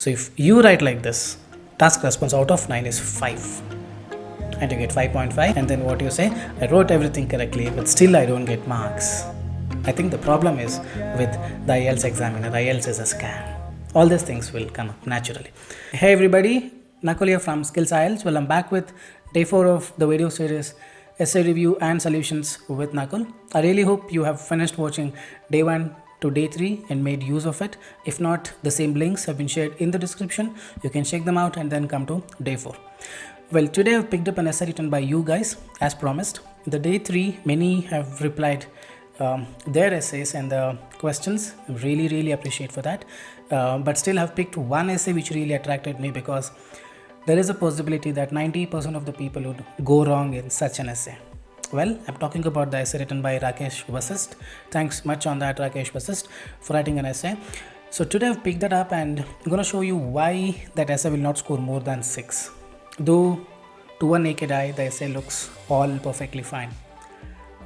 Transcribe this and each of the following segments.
So if you write like this, task response out of 9 is 5 and you get 5.5, and then what you say, I wrote everything correctly but still I don't get marks. I think the problem is with the IELTS examiner. IELTS is a scam. All these things will come up naturally. Hey everybody, Nakul here from Skills IELTS. Well, I'm back with day 4 of the video series Essay Review and Solutions with Nakul. I really hope you have finished watching day 1 to day 3 and made use of it. If not, the same links have been shared in the description. You can check them out and then come to day 4. Well, today I've picked up an essay written by you guys as promised. The day 3, many have replied their essays and the questions. I really appreciate for that. But still I've picked one essay which really attracted me, because there is a possibility that 90% of the people would go wrong in such an essay. Well, I'm talking about the essay written by Rakesh Vasist. Thanks much on that, Rakesh Vasist, for writing an essay. So today I've picked that up and I'm going to show you why that essay will not score more than 6. Though to a naked eye the essay looks all perfectly fine,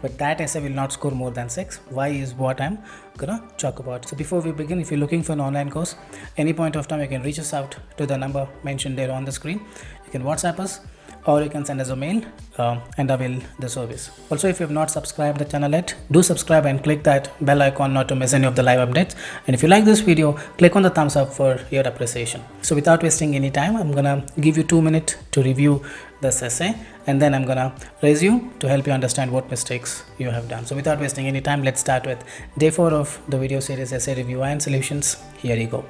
but that essay will not score more than 6. Why is what I'm gonna talk about. So before we begin, if you're looking for an online course, any point of time you can reach us out to the number mentioned there on the screen. You can WhatsApp us or you can send us a mail and avail the service. Also, if you have not subscribed the channel yet, do subscribe and click that bell icon not to miss any of the live updates. And if you like this video, click on the thumbs up for your appreciation. So without wasting any time, I'm gonna give you 2 minutes to review this essay, and then I'm gonna raise you to help you understand what mistakes you have done. So without wasting any time, let's start with day 4 of the video series Essay Review and Solutions. Here you go.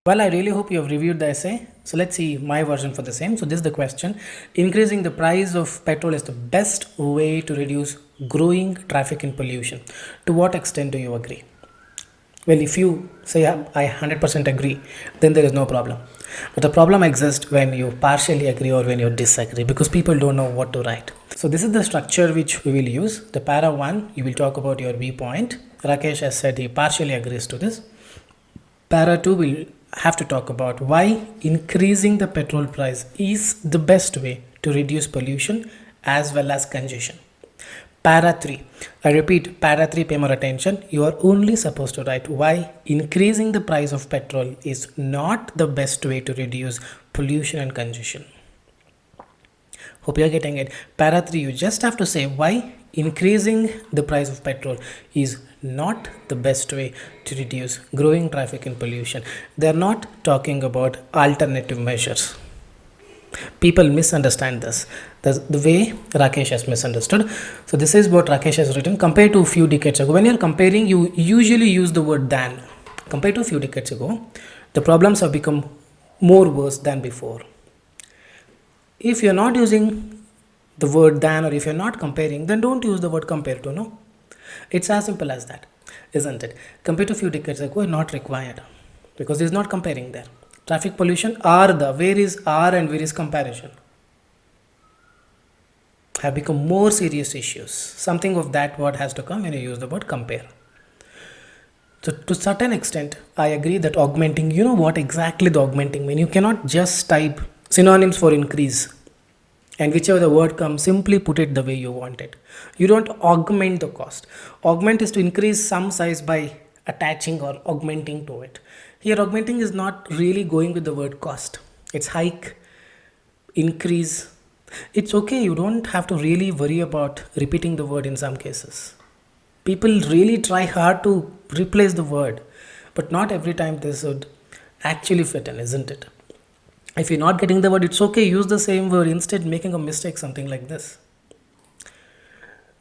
Well, I really hope you have reviewed the essay. So let's see my version for the same. So this is the question. Increasing the price of petrol is the best way to reduce growing traffic and pollution. To what extent do you agree? Well, if you say I 100% agree, then there is no problem. But the problem exists when you partially agree or when you disagree, because people don't know what to write. So this is the structure which we will use. The para 1, you will talk about your viewpoint. Rakesh has said he partially agrees to this. Para 2 will have to talk about why increasing the petrol price is the best way to reduce pollution as well as congestion. Para 3, I repeat, para 3, pay more attention. You are only supposed to write why increasing the price of petrol is not the best way to reduce pollution and congestion. Hope you are getting it. Para 3, you just have to say why increasing the price of petrol is not the best way to reduce growing traffic and pollution. They are not talking about alternative measures. People misunderstand this. The way Rakesh has misunderstood. So this is what Rakesh has written. Compared to a few decades ago, when you're comparing, you usually use the word than. Compared to a few decades ago, the problems have become more worse than before. If you're not using the word than, or if you're not comparing, then don't use the word compare to. No, it's as simple as that, isn't it? Compared to a few decades ago, not required, because there's not comparing there. Traffic pollution are the, where is are and where is comparison, have become more serious issues. Something of that word has to come when you use the word compare. So to certain extent, I agree that augmenting, you know what exactly the augmenting mean? You cannot just type synonyms for increase, and whichever the word comes, simply put it the way you want it. You don't augment the cost. Augment is to increase some size by attaching or augmenting to it. Here, augmenting is not really going with the word cost. It's hike, increase. It's okay. You don't have to really worry about repeating the word in some cases. People really try hard to replace the word, but not every time this would actually fit in, isn't it? If you're not getting the word, it's okay, use the same word. Instead, making a mistake, something like this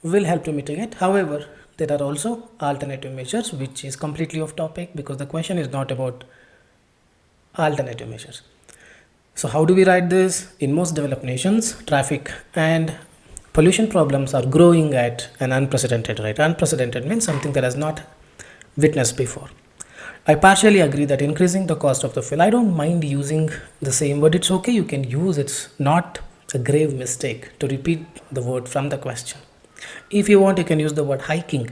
will help to mitigate. However, there are also alternative measures, which is completely off topic, because the question is not about alternative measures. So how do we write this? In most developed nations, traffic and pollution problems are growing at an unprecedented rate. Unprecedented means something that has not witnessed before. I partially agree that increasing the cost of the fuel, I don't mind using the same word. It's okay, you can use, it's not a grave mistake to repeat the word from the question. If you want, you can use the word hiking.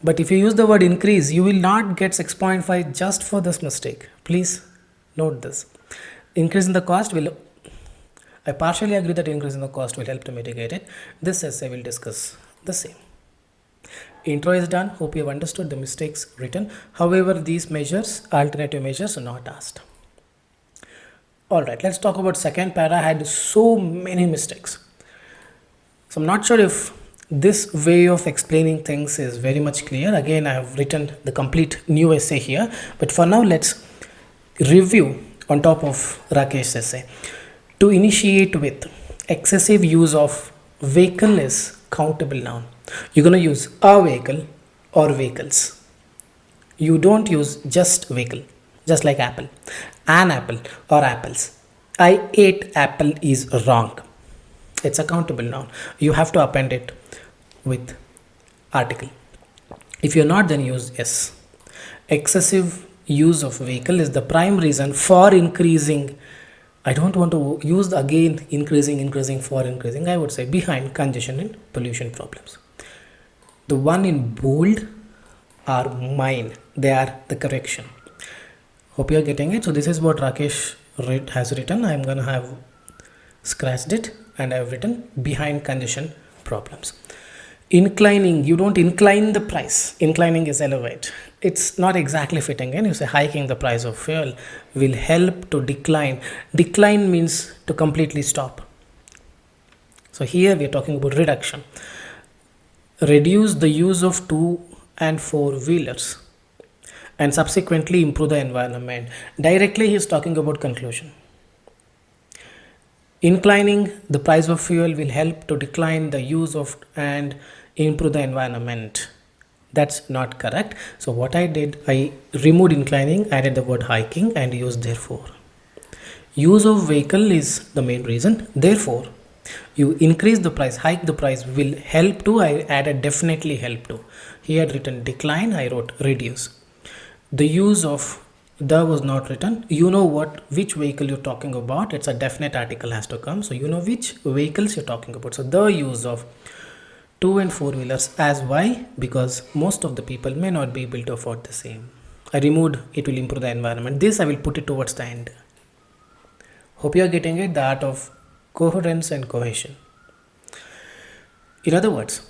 But if you use the word increase, you will not get 6.5 just for this mistake. Please note this. Increase in the cost will, I partially agree that increase in the cost will help to mitigate it. This essay will discuss the same. Intro is done. Hope you have understood the mistakes written. However, these measures, alternative measures, are not asked. Alright, let's talk about second para. I had so many mistakes. So I'm not sure if this way of explaining things is very much clear. Again, I have written the complete new essay here. But for now, let's review on top of Rakesh's essay. To initiate with, excessive use of vehicle is countable noun. You're going to use a vehicle or vehicles. You don't use just vehicle, just like apple. An apple or apples. I ate apple is wrong. It's a countable noun. You have to append it with article. If you're not, then use s. Excessive use of vehicle is the prime reason for increasing. I don't want to use again increasing for increasing. I would say behind congestion and pollution problems. The one in bold are mine. They are the correction. Hope you are getting it. So this is what Rakesh has written. I am going to have scratched it and I have written behind congestion problems. Inclining, you don't incline the price. Inclining is elevate. It's not exactly fitting in. You say hiking the price of fuel will help to decline. Decline means to completely stop. So here we are talking about reduction. Reduce the use of 2 and 4 wheelers and subsequently improve the environment. Directly he is talking about conclusion. Inclining the price of fuel will help to decline the use of and improve the environment. That's not correct. So what I did, I removed inclining, added the word hiking and used therefore. Use of vehicle is the main reason. Therefore, you increase the price, hike the price will help to. I added definitely help to. He had written decline, I wrote reduce. The use of the was not written. You know which vehicle you're talking about. It's a definite article has to come. So you know which vehicles you're talking about. So the use of 2 and 4 wheelers. As why? Because most of the people may not be able to afford the same. I removed it will improve the environment. This I will put it towards the end. Hope you are getting it. The art of coherence and cohesion. In other words,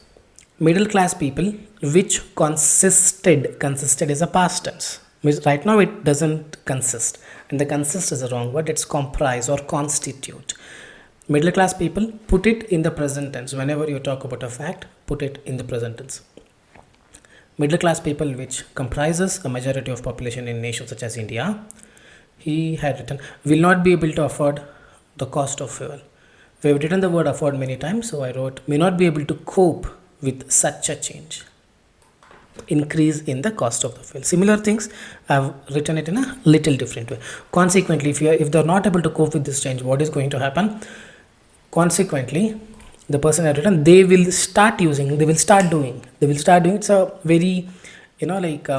middle class people which consisted is a past tense. Right now it doesn't consist, and the consist is a wrong word. It's comprise or constitute. Middle class people, put it in the present tense. Whenever you talk about a fact, put it in the present tense. Middle class people which comprises a majority of population in nations such as India, he had written, will not be able to afford the cost of fuel. We have written the word afford many times, so I wrote may not be able to cope with such a change. Increase in the cost of the fuel. Similar things, I have written it in a little different way. Consequently, if they're not able to cope with this change, what is going to happen? Consequently, the person had written, they will start using, they will start doing, it's a very, like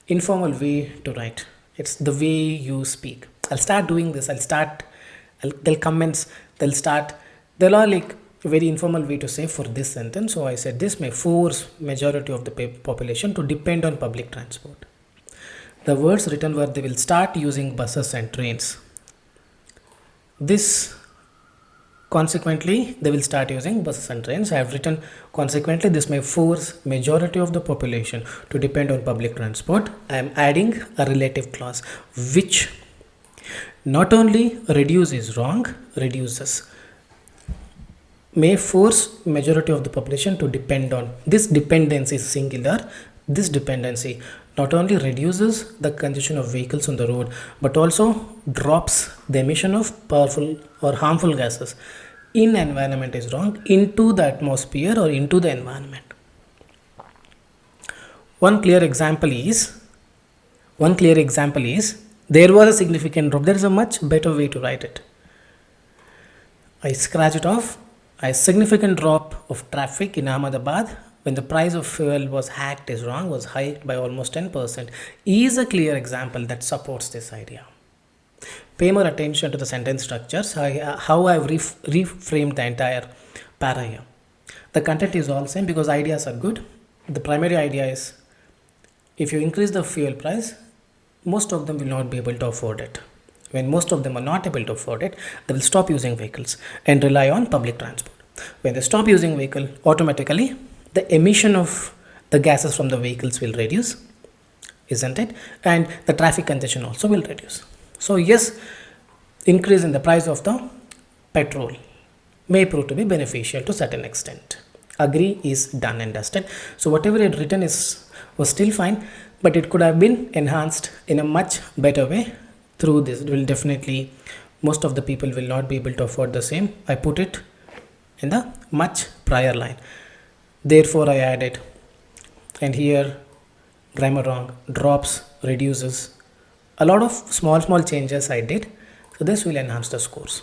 informal way to write. It's the way you speak. I'll start doing this, they'll commence, they'll all like a very informal way to say for this sentence. So I said this may force majority of the population to depend on public transport. The words written were, they will start using buses and trains. This, consequently, they will start using buses and trains. I have written, consequently, this may force majority of the population to depend on public transport. I am adding a relative clause, which not only reduces wrong, reduces. May force majority of the population to depend on. This dependency is singular. This dependency not only reduces the congestion of vehicles on the road, but also drops the emission of powerful or harmful gases in environment is wrong into the atmosphere or into the environment. One clear example is there was a significant drop. There is a much better way to write it. I scratch it off. A significant drop of traffic in Ahmedabad when the price of fuel was hiked by almost 10%, is a clear example that supports this idea. Pay more attention to the sentence structures, how I've reframed the entire para here. The content is all same because ideas are good. The primary idea is, if you increase the fuel price, most of them will not be able to afford it. When most of them are not able to afford it, they will stop using vehicles and rely on public transport. When they stop using vehicle, automatically the emission of the gases from the vehicles will reduce, isn't it? And the traffic congestion also will reduce. So yes, increase in the price of the petrol may prove to be beneficial to certain extent. Agree is done and dusted. So whatever it written was still fine, but it could have been enhanced in a much better way. Through this, it will definitely, most of the people will not be able to afford the same. I put it in the much prior line. Therefore, I added, and here grammar wrong, drops, reduces. A lot of small changes I did. So this will enhance the scores.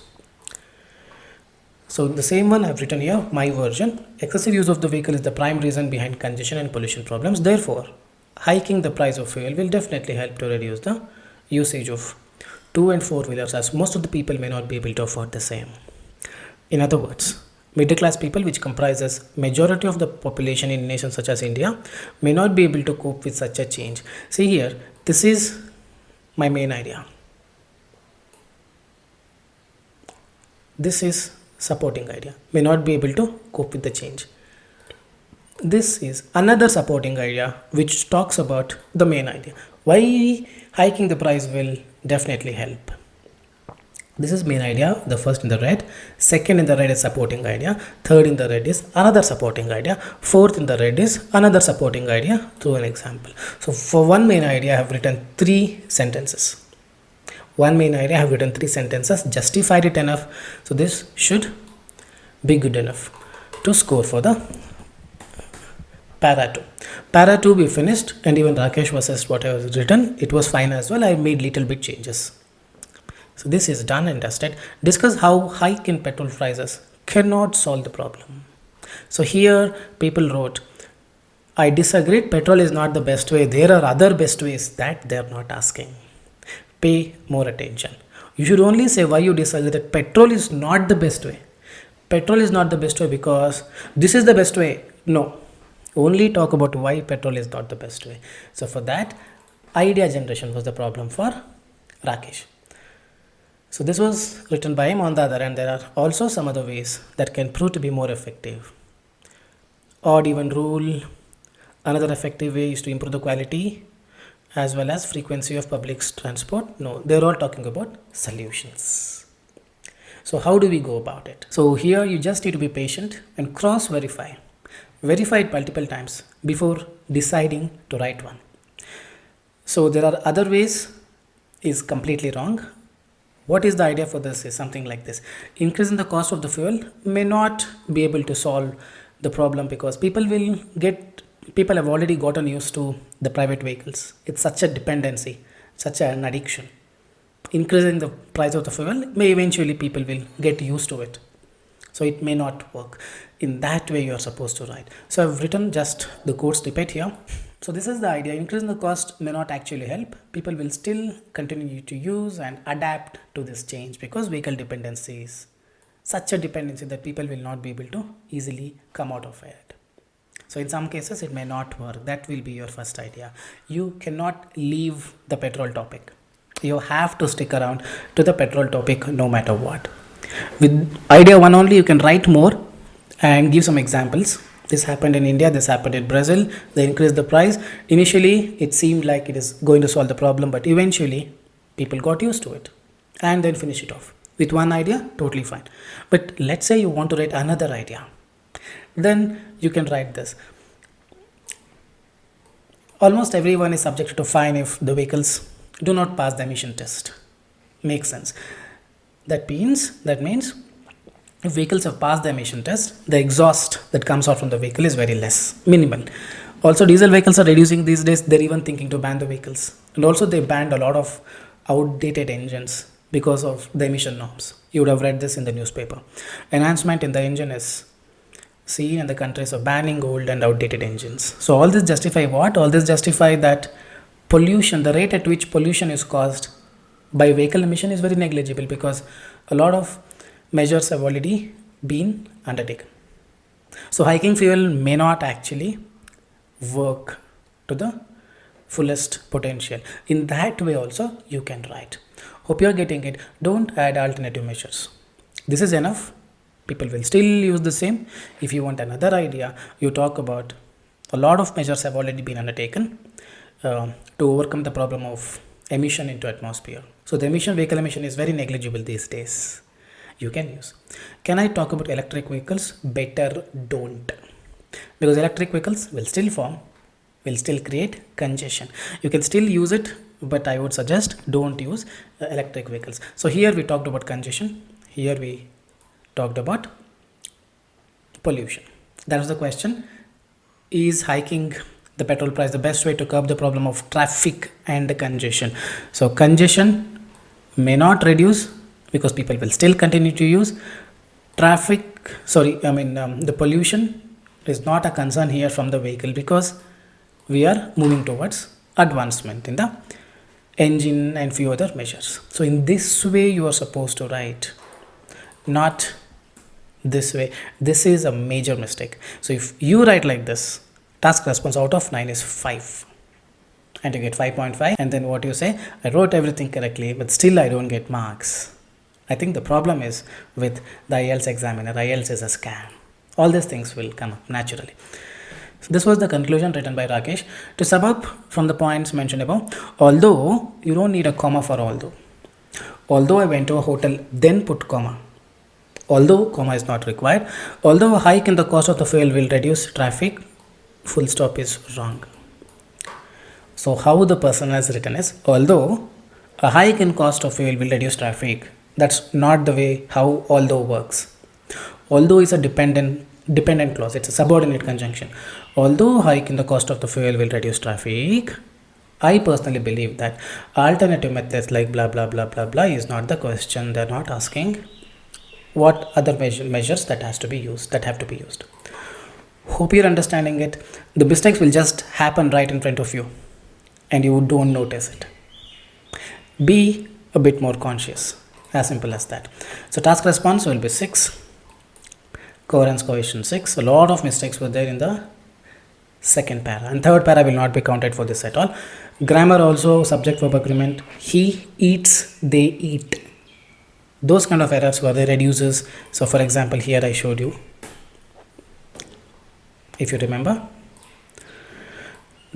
So the same one I've written here, my version. Excessive use of the vehicle is the prime reason behind congestion and pollution problems. Therefore, hiking the price of fuel will definitely help to reduce the usage of 2 and 4 wheelers, as most of the people may not be able to afford the same. In other words, middle class people, which comprises majority of the population in nations such as India, may not be able to cope with such a change. See here, this is my main idea. This is supporting idea, may not be able to cope with the change. This is another supporting idea which talks about the main idea. Why hiking the price will definitely help. This is main idea, the first in the red, second in the red is supporting idea, third in the red is another supporting idea, fourth in the red is another supporting idea through an example. So for one main idea I have written 3 sentences. Justified it enough. So this should be good enough to score for the para 2. Para 2 we finished, and even Rakesh was asked what I was written. It was fine as well. I made little bit changes. So this is done and dusted. Discuss how hike in petrol prices cannot solve the problem. So here people wrote, I disagreed, petrol is not the best way. There are other best ways that they are not asking. Pay more attention. You should only say why you disagree, that petrol is not the best way. Petrol is not the best way because this is the best way. No. Only talk about why petrol is not the best way. So for that, idea generation was the problem for Rakesh. So this was written by him. On the other hand, there are also some other ways that can prove to be more effective. Odd even rule. Another effective way is to improve the quality as well as frequency of public transport. No, they're all talking about solutions. So how do we go about it? So here you just need to be patient and cross-verify. Verify it multiple times before deciding to write one. So there are other ways is completely wrong. What is the idea for this is something like this. Increase in the cost of the fuel may not be able to solve the problem because people have already gotten used to the private vehicles. It's such a dependency, such an addiction. Increasing the price of the fuel may eventually people will get used to it. So it may not work in that way you are supposed to write. So I've written just the quote snippet here. So this is the idea. Increasing the cost may not actually help. People will still continue to use and adapt to this change because vehicle dependency is such a dependency that people will not be able to easily come out of it. So in some cases it may not work. That will be your first idea. You cannot leave the petrol topic. You have to stick around to the petrol topic no matter what. With idea one only, you can write more and give some examples. This happened in India, this happened in Brazil. They increased the price. Initially it seemed like it is going to solve the problem, but eventually people got used to it and then finish it off. With one idea, totally fine. But let's say you want to write another idea. Then you can write this. Almost everyone is subjected to fine if the vehicles do not pass the emission test. Makes sense. That means if vehicles have passed the emission test, the exhaust that comes out from the vehicle is very less, minimal. Also, diesel vehicles are reducing these days. They're even thinking to ban the vehicles. And also they banned a lot of outdated engines because of the emission norms. You would have read this in the newspaper. Enhancement in the engine is seen in the countries of banning old and outdated engines. So all this justify what? All this justify that pollution, the rate at which pollution is caused by vehicle emission is very negligible because a lot of measures have already been undertaken. So hiking fuel may not actually work to the fullest potential. In that way also you can write. Hope you are getting it. Don't add alternative measures. This is enough. People will still use the same. If you want another idea, you talk about a lot of measures have already been undertaken to overcome the problem of emission into atmosphere. So the vehicle emission is very negligible these days. You can use. Can I talk about electric vehicles? Better don't. Because electric vehicles will still form, will still create congestion. You can still use it, but I would suggest don't use electric vehicles. So here we talked about congestion. Here we talked about pollution. That was the question. Is hiking the petrol price the best way to curb the problem of traffic and congestion? So congestion may not reduce because people will still continue to use. The pollution is not a concern here from the vehicle because we are moving towards advancement in the engine and few other measures. So in this way you are supposed to write, not this way. This is a major mistake. So if you write like this, task response out of 9 is 5 and you get 5.5, and then what you say, I wrote everything correctly but still I don't get marks. I think the problem is with the IELTS examiner. IELTS is a scam. All these things will come up naturally. So this was the conclusion written by Rakesh. To sum up from the points mentioned above, although you don't need a comma for although I went to a hotel, then put comma. Although comma is not required. Although a hike in the cost of the fuel will reduce traffic, full stop is wrong. So how the person has written is, although a hike in cost of fuel will reduce traffic. That's not the way how although works. Although is a dependent clause. It's a subordinate conjunction. Although hike in the cost of the fuel will reduce traffic, I personally believe that alternative methods like blah blah blah blah blah is not the question. They're not asking what other measures that have to be used. Hope you're understanding it. The mistakes will just happen right in front of you and you don't notice it. Be a bit more conscious. As simple as that. So task response will be 6. Coherence coefficient 6. A lot of mistakes were there in the second para, and third para will not be counted for this at all. Grammar also, subject verb agreement. He eats, they eat. Those kind of errors were there, reduces. So for example, here I showed you, if you remember,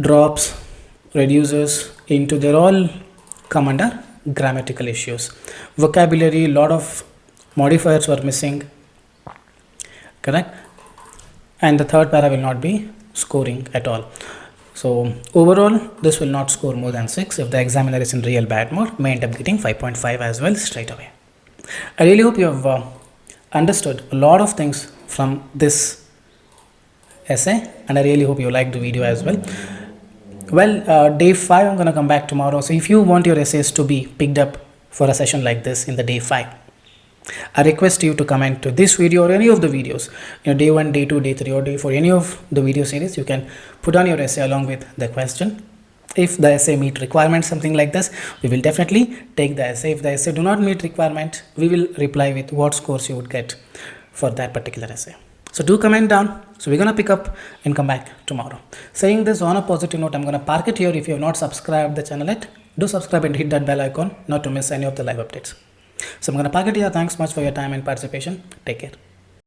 drops, reduces, into, they're all come under grammatical issues. Vocabulary, a lot of modifiers were missing, correct? And the third para will not be scoring at all. So overall this will not score more than 6. If the examiner is in real bad mood, may end up getting 5.5 as well straight away. I really hope you have understood a lot of things from this essay, and I really hope you liked the video as well. Well, day 5 I'm going to come back tomorrow. So if you want your essays to be picked up for a session like this in the day 5, I request you to comment to this video or any of the videos, day 1, day 2, day 3, or day 4, any of the video series. You can put on your essay along with the question. If the essay meet requirement, something like this, we will definitely take the essay. If the essay do not meet requirement, we will reply with what scores you would get for that particular essay. So do comment down. So we're gonna pick up and come back tomorrow. Saying this on a positive note, I'm gonna park it here. If you have not subscribed the channel yet, do subscribe and hit that bell icon not to miss any of the live updates. So I'm gonna park it here. Thanks much for your time and participation. Take care.